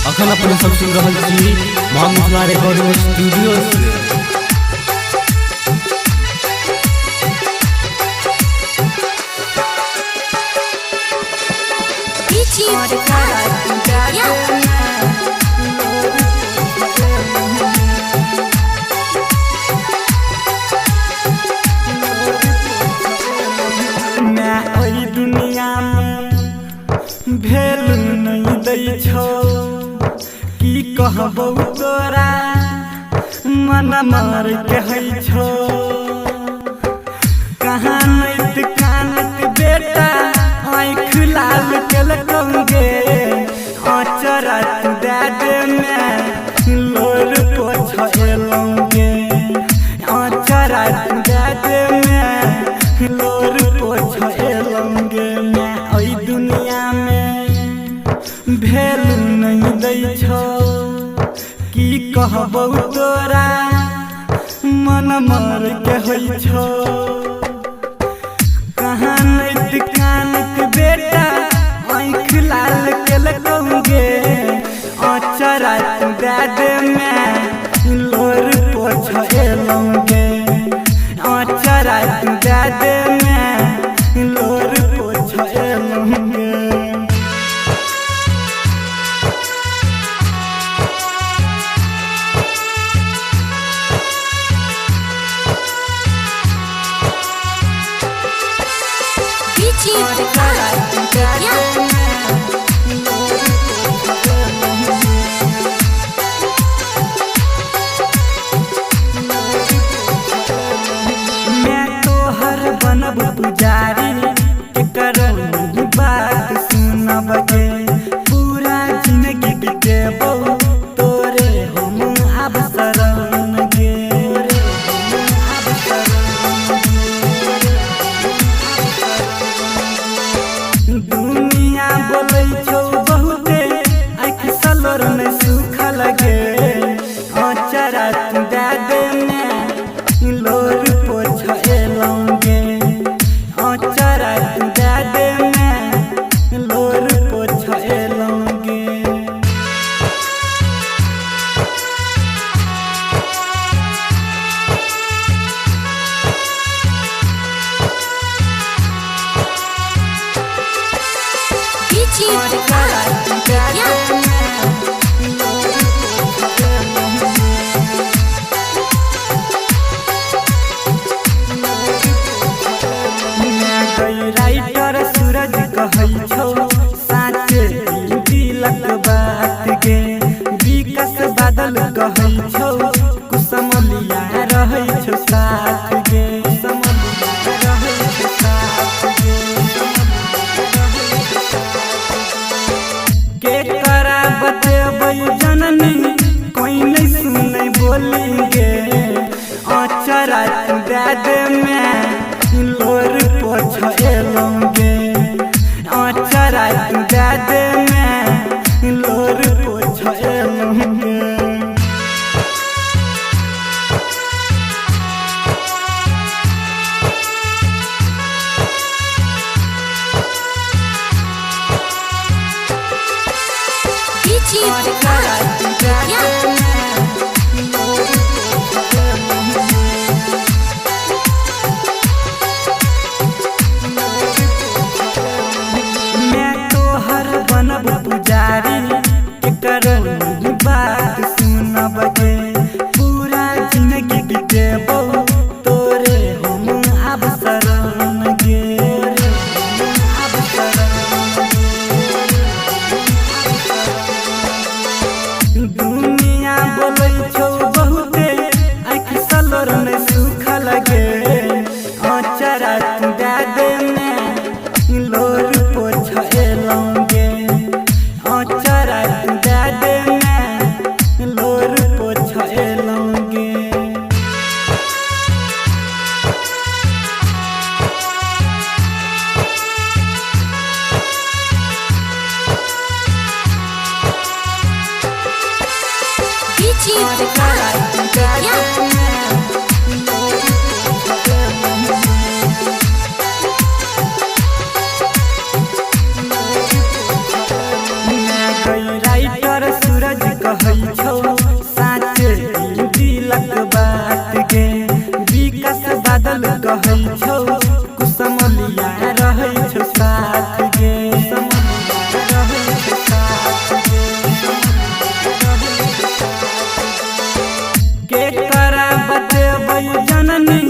अखन अपने सब सुन रहा छी मोहम्मद रिकॉर्डिंग स्टूडियो से। दुनिया में भेल नहीं दै छो की कहबो तोरा मन मार के है छो कहाँ नैत कानत बेटा आँख लाल केलकंगे आचरा दे दे में लोर पोछेलंगे आचरा दे दे में लोर पोछेलंगे मैं ओई दुनिया में भेल नहीं दै छो की कहबो तोरा मन मार के है छो कहाँ नैत कानत बेटा आँख लाल केलकंगे आचरा दे दे में लोर पोछेलंगे आचरा दे दे में लोर पोछेलंगे। बनब पुजारी करो बात सुनब गे पूरा जिंदगी बितेबो तोरे हम अब शरण गे दुनिया बोलै छौ बहुते आँख सलोर में सुख लगे आचरा दे दे में लोर पोछेलंगे आचरा दे दे में लोर पोछेलंगे। राइटर सूरज कहै छौ साँच दिलक बात गे विकास बादल कहै छौ कुसमलिया रहै छौ साथ गे के करा बतेबै जननी कोई नहीं सुनै बोली गे आचरा दे दे में लोर पोछेलंगे आचरा दे दे में लोर पोछेलंगे। बनब पुजारी करो बात सुनब गे पूरा जिंदगी बितेबो तोरे हम अब शरण गे दुनिया बोलै छौ बहुते आँख सलोर में सुख लगे आचरा दे दे में लोर पोछेलंगे आचरा दे दे में लोर पोछ कहै छौ कुसमलिया रहै छौ साथ गे के करा बतेबै जननी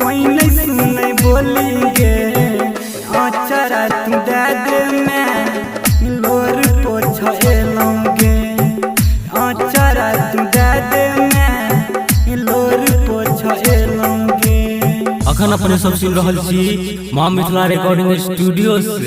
कोई नहीं सुनै बोली गे आचरा तू दे दे मैं लोर पोछ एलौं गे आचरा तू दे दे मैं लोर पोछ एलौं गे। अखन अपने सब सुन रहल छी माँ मिथिला रिकॉर्डिंग स्टूडियो से।